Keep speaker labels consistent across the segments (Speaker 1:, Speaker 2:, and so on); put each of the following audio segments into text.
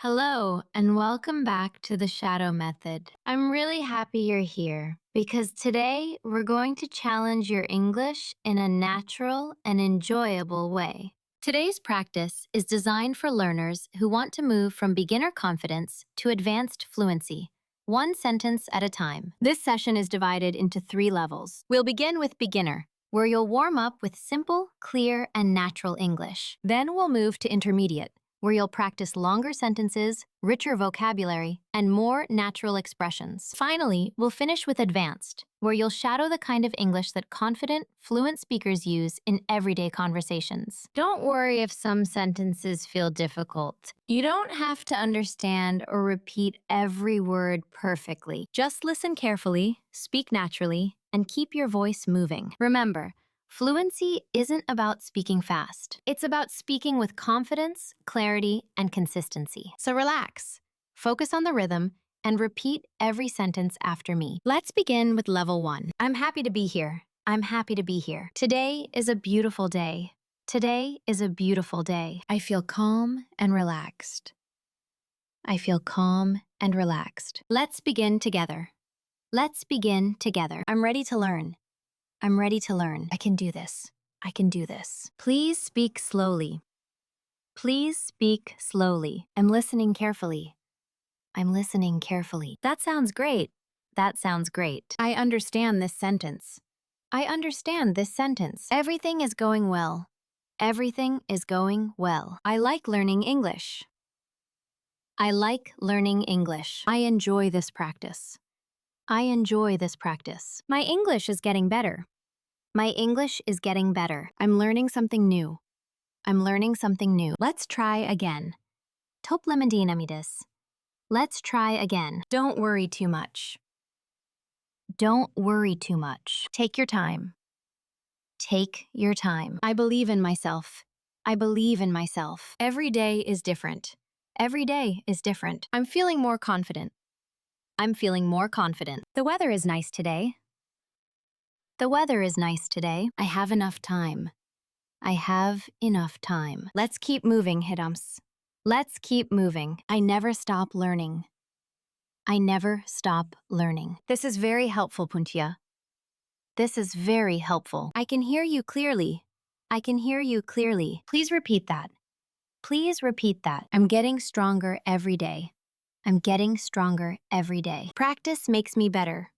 Speaker 1: Hello, and welcome back to the Shadow Method. I'm really happy you're here because today we're going to challenge your English in a natural and enjoyable way. Today's practice is designed for learners who want to move from beginner confidence to advanced fluency, one sentence at a time. This session is divided into 3 levels. We'll begin with beginner, where you'll warm up with simple, clear, and natural English. Then we'll move to intermediate, where you'll practice longer sentences, richer vocabulary, and more natural expressions. Finally, we'll finish with advanced, where you'll shadow the kind of English that confident, fluent speakers use in everyday conversations. Don't worry if some sentences feel difficult. You don't have to understand or repeat every word perfectly. Just listen carefully, speak naturally, and keep your voice moving. Remember, fluency isn't about speaking fast. It's about speaking with confidence, clarity, and consistency. So relax, focus on the rhythm, and repeat every sentence after me. Let's begin with level 1. I'm happy to be here. I'm happy to be here. Today is a beautiful day. Today is a beautiful day. I feel calm and relaxed. I feel calm and relaxed. Let's begin together. Let's begin together. I'm ready to learn. I'm ready to learn. I can do this. I can do this. Please speak slowly. Please speak slowly. I'm listening carefully. I'm listening carefully. That sounds great. That sounds great. I understand this sentence. I understand this sentence. Everything is going well. Everything is going well. I like learning English. I like learning English. I enjoy this practice. I enjoy this practice. My English is getting better. My English is getting better. I'm learning something new. I'm learning something new. Let's try again. Toplemendinamidis. Let's try again. Don't worry too much. Don't worry too much. Take your time. Take your time. I believe in myself. I believe in myself. Every day is different. Every day is different. I'm feeling more confident. I'm feeling more confident. The weather is nice today. The weather is nice today. I have enough time. I have enough time. Let's keep moving, Hidams. Let's keep moving. I never stop learning. I never stop learning. This is very helpful, Puntia. This is very helpful. I can hear you clearly. I can hear you clearly. Please repeat that. Please repeat that. I'm getting stronger every day. I'm getting stronger every day. Practice makes me better.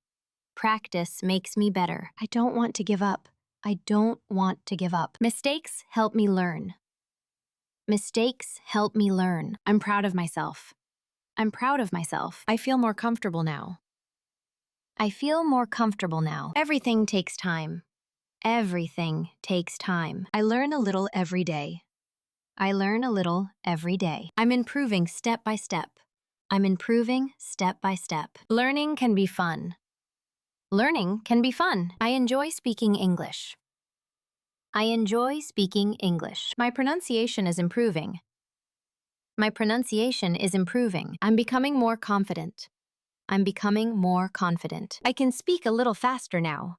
Speaker 1: Practice makes me better. I don't want to give up. I don't want to give up. Mistakes help me learn. Mistakes help me learn. I'm proud of myself. I'm proud of myself. I feel more comfortable now. I feel more comfortable now. Everything takes time. Everything takes time. I learn a little every day. I learn a little every day. I'm improving step by step. I'm improving step by step. Learning can be fun. Learning can be fun. I enjoy speaking English. I enjoy speaking English. My pronunciation is improving. My pronunciation is improving. I'm becoming more confident. I'm becoming more confident. I can speak a little faster now.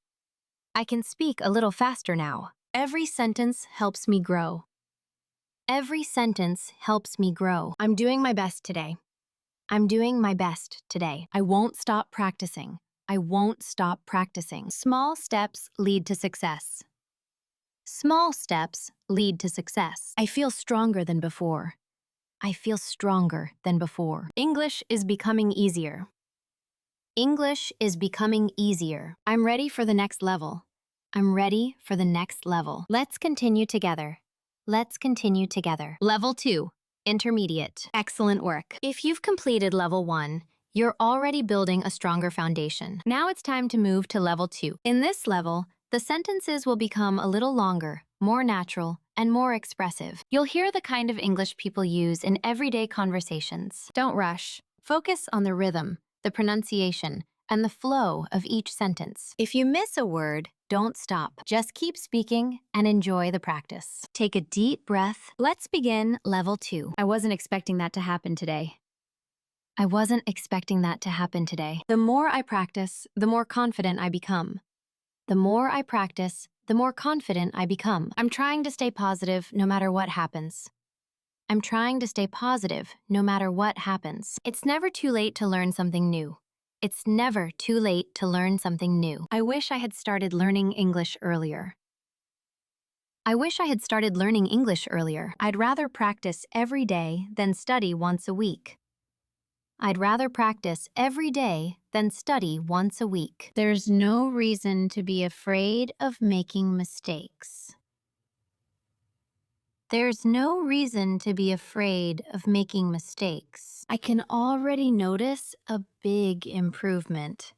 Speaker 1: I can speak a little faster now. Every sentence helps me grow. Every sentence helps me grow. I'm doing my best today. I'm doing my best today. I won't stop practicing. I won't stop practicing. Small steps lead to success. Small steps lead to success. I feel stronger than before. I feel stronger than before. English is becoming easier. English is becoming easier. I'm ready for the next level. I'm ready for the next level. Let's continue together. Let's continue together. Level 2. Intermediate. Excellent work. If you've completed level 1, you're already building a stronger foundation. Now it's time to move to level 2. In this level, the sentences will become a little longer, more natural, and more expressive. You'll hear the kind of English people use in everyday conversations. Don't rush. Focus on the rhythm, the pronunciation, and the flow of each sentence. If you miss a word, don't stop. Just keep speaking and enjoy the practice. Take a deep breath. Let's begin level 2. I wasn't expecting that to happen today. I wasn't expecting that to happen today. The more I practice, the more confident I become. The more I practice, the more confident I become. I'm trying to stay positive no matter what happens. I'm trying to stay positive no matter what happens. It's never too late to learn something new. It's never too late to learn something new. I wish I had started learning English earlier. I wish I had started learning English earlier. I'd rather practice every day than study once a week. I'd rather practice every day than study once a week. There's no reason to be afraid of making mistakes. There's no reason to be afraid of making mistakes. I can already notice a big improvement.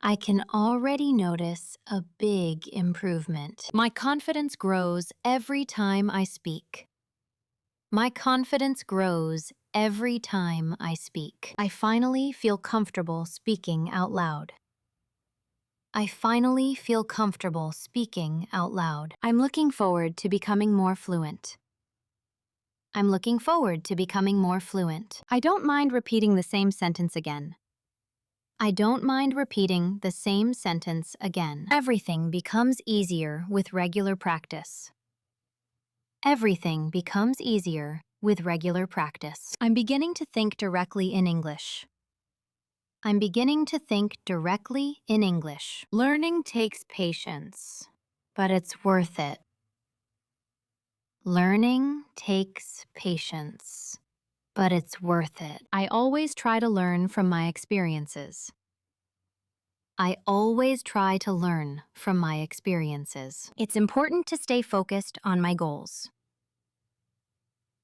Speaker 1: I can already notice a big improvement. My confidence grows every time I speak. My confidence grows every time I speak. I finally feel comfortable speaking out loud. I finally feel comfortable speaking out loud. I'm looking forward to becoming more fluent. I'm looking forward to becoming more fluent. I don't mind repeating the same sentence again. I don't mind repeating the same sentence again. Everything becomes easier with regular practice. Everything becomes easier with regular practice. I'm beginning to think directly in English. I'm beginning to think directly in English. Learning takes patience, but it's worth it. Learning takes patience, but it's worth it. I always try to learn from my experiences. I always try to learn from my experiences. It's important to stay focused on my goals.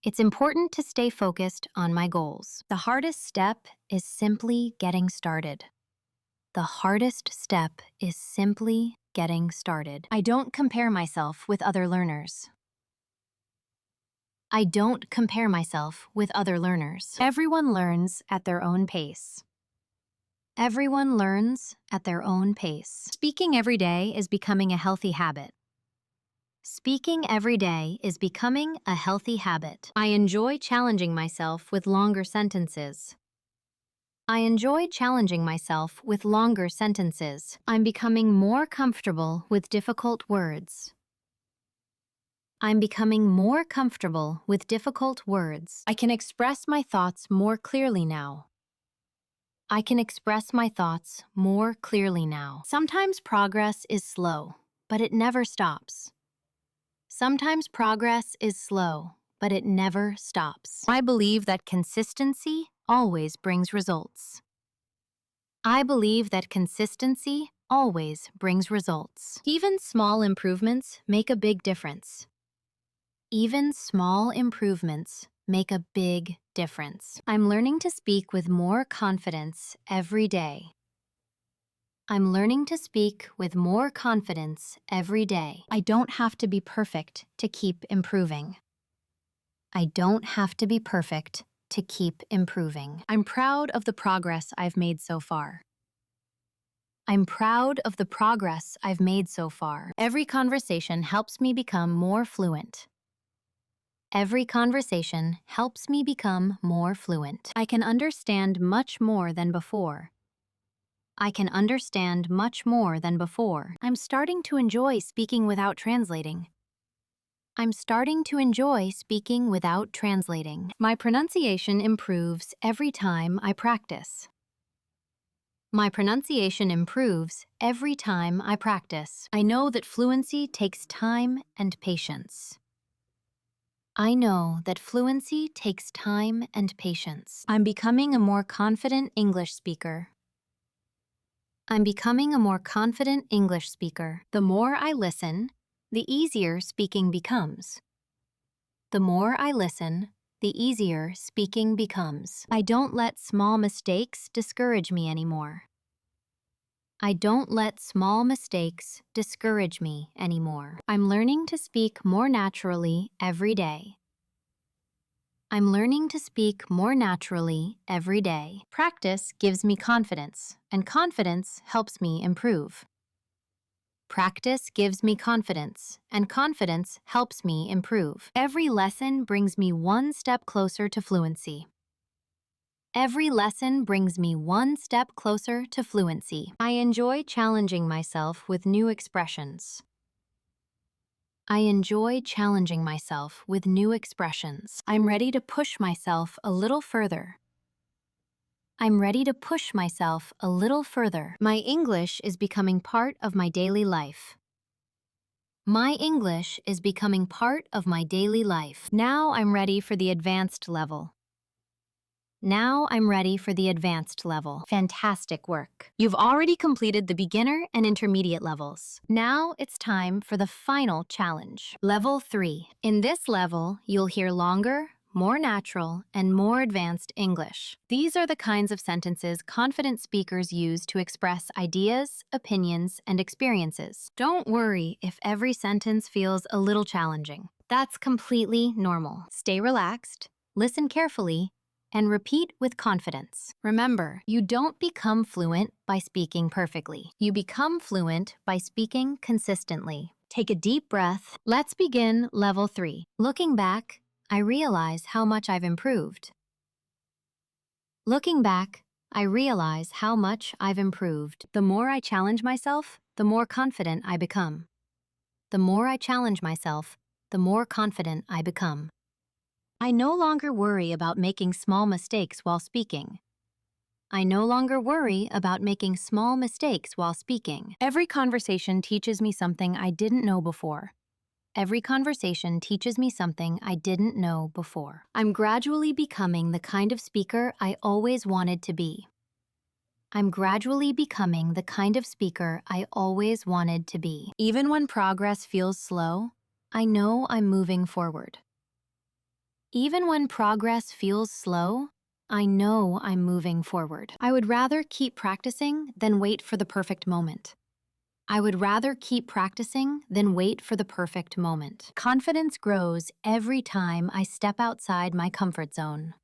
Speaker 1: It's important to stay focused on my goals. The hardest step is simply getting started. The hardest step is simply getting started. I don't compare myself with other learners. I don't compare myself with other learners. Everyone learns at their own pace. Everyone learns at their own pace. Speaking every day is becoming a healthy habit. Speaking every day is becoming a healthy habit. I enjoy challenging myself with longer sentences. I enjoy challenging myself with longer sentences. I'm becoming more comfortable with difficult words. I'm becoming more comfortable with difficult words. I can express my thoughts more clearly now. I can express my thoughts more clearly now. Sometimes progress is slow, but it never stops. Sometimes progress is slow, but it never stops. I believe that consistency always brings results. I believe that consistency always brings results. Even small improvements make a big difference. Even small improvements make a big difference. I'm learning to speak with more confidence every day. I'm learning to speak with more confidence every day. I don't have to be perfect to keep improving. I don't have to be perfect to keep improving. I'm proud of the progress I've made so far. I'm proud of the progress I've made so far. Every conversation helps me become more fluent. Every conversation helps me become more fluent. I can understand much more than before. I can understand much more than before. I'm starting to enjoy speaking without translating. I'm starting to enjoy speaking without translating. My pronunciation improves every time I practice. My pronunciation improves every time I practice. I know that fluency takes time and patience. I know that fluency takes time and patience. I'm becoming a more confident English speaker. I'm becoming a more confident English speaker. The more I listen, the easier speaking becomes. The more I listen, the easier speaking becomes. I don't let small mistakes discourage me anymore. I don't let small mistakes discourage me anymore. I'm learning to speak more naturally every day. I'm learning to speak more naturally every day. Practice gives me confidence, and confidence helps me improve. Practice gives me confidence, and confidence helps me improve. Every lesson brings me one step closer to fluency. Every lesson brings me one step closer to fluency. I enjoy challenging myself with new expressions. I enjoy challenging myself with new expressions. I'm ready to push myself a little further. I'm ready to push myself a little further. My English is becoming part of my daily life. My English is becoming part of my daily life. Now I'm ready for the advanced level. Now I'm ready for the advanced level. Fantastic work. You've already completed the beginner and intermediate levels. Now it's time for the final challenge. Level 3. In this level, you'll hear longer, more natural, and more advanced English. These are the kinds of sentences confident speakers use to express ideas, opinions, and experiences. Don't worry if every sentence feels a little challenging. That's completely normal. Stay relaxed, listen carefully, and repeat with confidence. Remember, you don't become fluent by speaking perfectly. You become fluent by speaking consistently. Take a deep breath. Let's begin level 3. Looking back, I realize how much I've improved. Looking back, I realize how much I've improved. The more I challenge myself, the more confident I become. The more I challenge myself, the more confident I become. I no longer worry about making small mistakes while speaking. I no longer worry about making small mistakes while speaking. Every conversation teaches me something I didn't know before. Every conversation teaches me something I didn't know before. I'm gradually becoming the kind of speaker I always wanted to be. I'm gradually becoming the kind of speaker I always wanted to be. Even when progress feels slow, I know I'm moving forward. Even when progress feels slow, I know I'm moving forward. I would rather keep practicing than wait for the perfect moment. I would rather keep practicing than wait for the perfect moment. Confidence grows every time I step outside my comfort zone.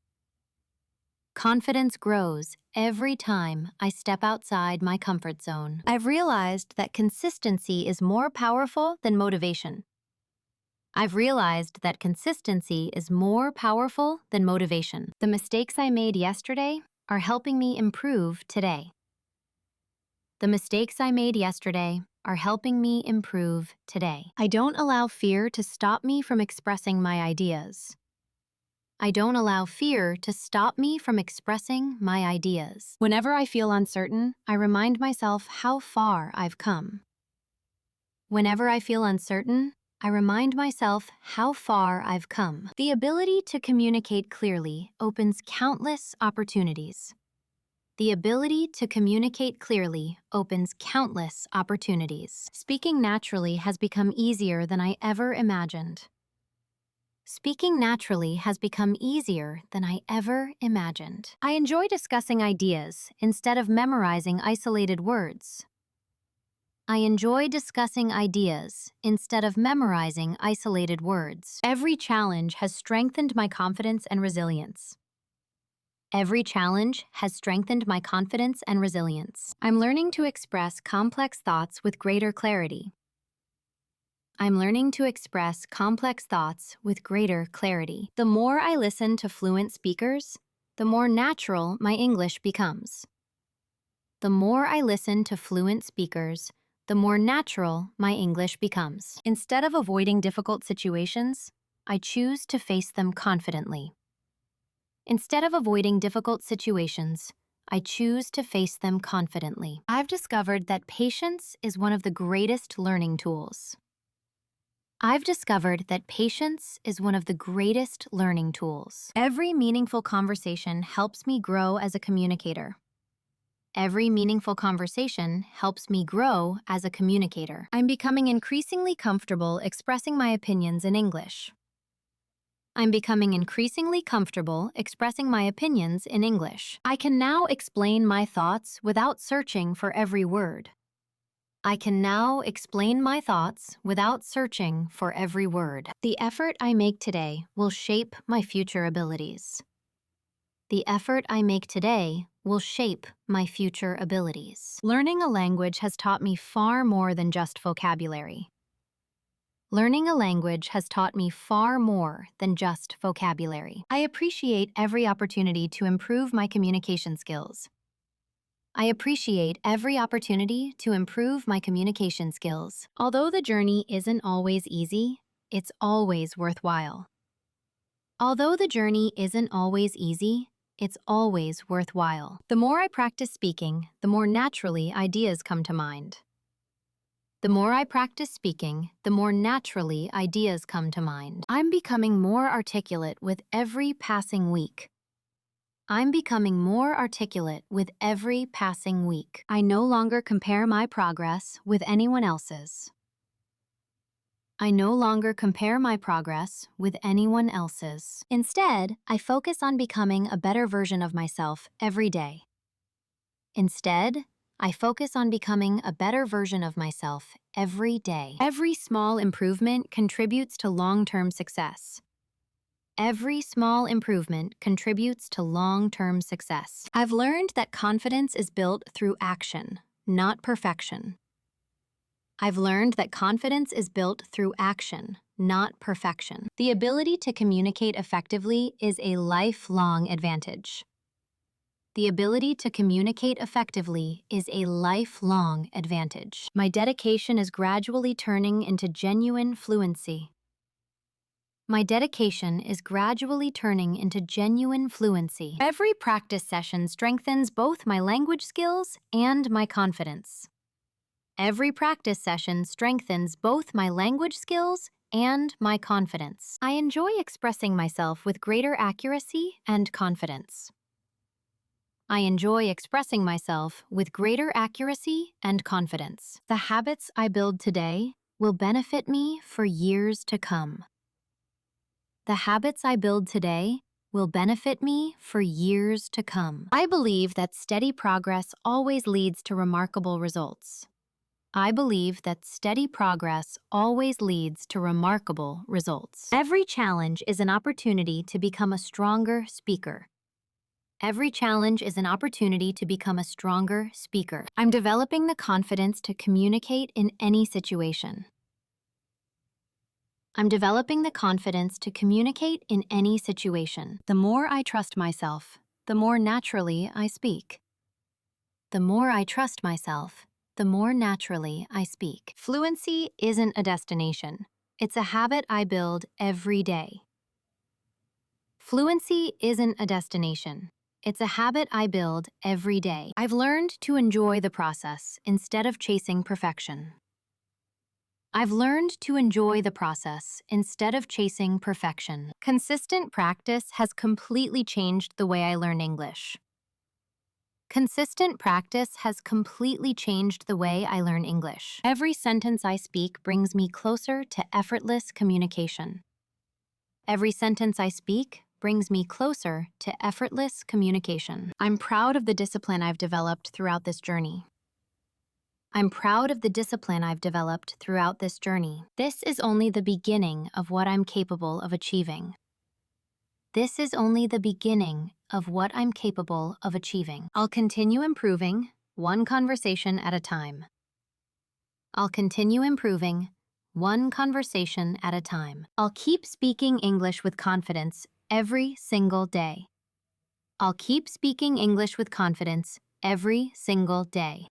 Speaker 1: Confidence grows every time I step outside my comfort zone. I've realized that consistency is more powerful than motivation. I've realized that consistency is more powerful than motivation. The mistakes I made yesterday are helping me improve today. The mistakes I made yesterday are helping me improve today. I don't allow fear to stop me from expressing my ideas. I don't allow fear to stop me from expressing my ideas. Whenever I feel uncertain, I remind myself how far I've come. Whenever I feel uncertain, I remind myself how far I've come. The ability to communicate clearly opens countless opportunities. The ability to communicate clearly opens countless opportunities. Speaking naturally has become easier than I ever imagined. Speaking naturally has become easier than I ever imagined. I enjoy discussing ideas instead of memorizing isolated words. I enjoy discussing ideas instead of memorizing isolated words. Every challenge has strengthened my confidence and resilience. Every challenge has strengthened my confidence and resilience. I'm learning to express complex thoughts with greater clarity. I'm learning to express complex thoughts with greater clarity. The more I listen to fluent speakers, the more natural my English becomes. The more I listen to fluent speakers, the more natural my English becomes. Instead of avoiding difficult situations, I choose to face them confidently. Instead of avoiding difficult situations, I choose to face them confidently. I've discovered that patience is one of the greatest learning tools. I've discovered that patience is one of the greatest learning tools. Every meaningful conversation helps me grow as a communicator. Every meaningful conversation helps me grow as a communicator. I'm becoming increasingly comfortable expressing my opinions in English. I'm becoming increasingly comfortable expressing my opinions in English. I can now explain my thoughts without searching for every word. I can now explain my thoughts without searching for every word. The effort I make today will shape my future abilities. The effort I make today will shape my future abilities. Learning a language has taught me far more than just vocabulary. Learning a language has taught me far more than just vocabulary. I appreciate every opportunity to improve my communication skills. I appreciate every opportunity to improve my communication skills. Although the journey isn't always easy, it's always worthwhile. Although the journey isn't always easy, it's always worthwhile. The more I practice speaking, the more naturally ideas come to mind. The more I practice speaking, the more naturally ideas come to mind. I'm becoming more articulate with every passing week. I'm becoming more articulate with every passing week. I no longer compare my progress with anyone else's. I no longer compare my progress with anyone else's. Instead, I focus on becoming a better version of myself every day. Instead, I focus on becoming a better version of myself every day. Every small improvement contributes to long-term success. Every small improvement contributes to long-term success. I've learned that confidence is built through action, not perfection. I've learned that confidence is built through action, not perfection. The ability to communicate effectively is a lifelong advantage. The ability to communicate effectively is a lifelong advantage. My dedication is gradually turning into genuine fluency. My dedication is gradually turning into genuine fluency. Every practice session strengthens both my language skills and my confidence. Every practice session strengthens both my language skills and my confidence. I enjoy expressing myself with greater accuracy and confidence. I enjoy expressing myself with greater accuracy and confidence. The habits I build today will benefit me for years to come. The habits I build today will benefit me for years to come. I believe that steady progress always leads to remarkable results. I believe that steady progress always leads to remarkable results. Every challenge is an opportunity to become a stronger speaker. Every challenge is an opportunity to become a stronger speaker. I'm developing the confidence to communicate in any situation. I'm developing the confidence to communicate in any situation. The more I trust myself, the more naturally I speak. The more I trust myself, the more naturally I speak. Fluency isn't a destination. It's a habit I build every day. Fluency isn't a destination. It's a habit I build every day. I've learned to enjoy the process instead of chasing perfection. I've learned to enjoy the process instead of chasing perfection. Consistent practice has completely changed the way I learn English. Consistent practice has completely changed the way I learn English. Every sentence I speak brings me closer to effortless communication. Every sentence I speak brings me closer to effortless communication. I'm proud of the discipline I've developed throughout this journey. I'm proud of the discipline I've developed throughout this journey. This is only the beginning of what I'm capable of achieving. This is only the beginning of what I'm capable of achieving. I'll continue improving, one conversation at a time. I'll continue improving, one conversation at a time. I'll keep speaking English with confidence every single day. I'll keep speaking English with confidence every single day.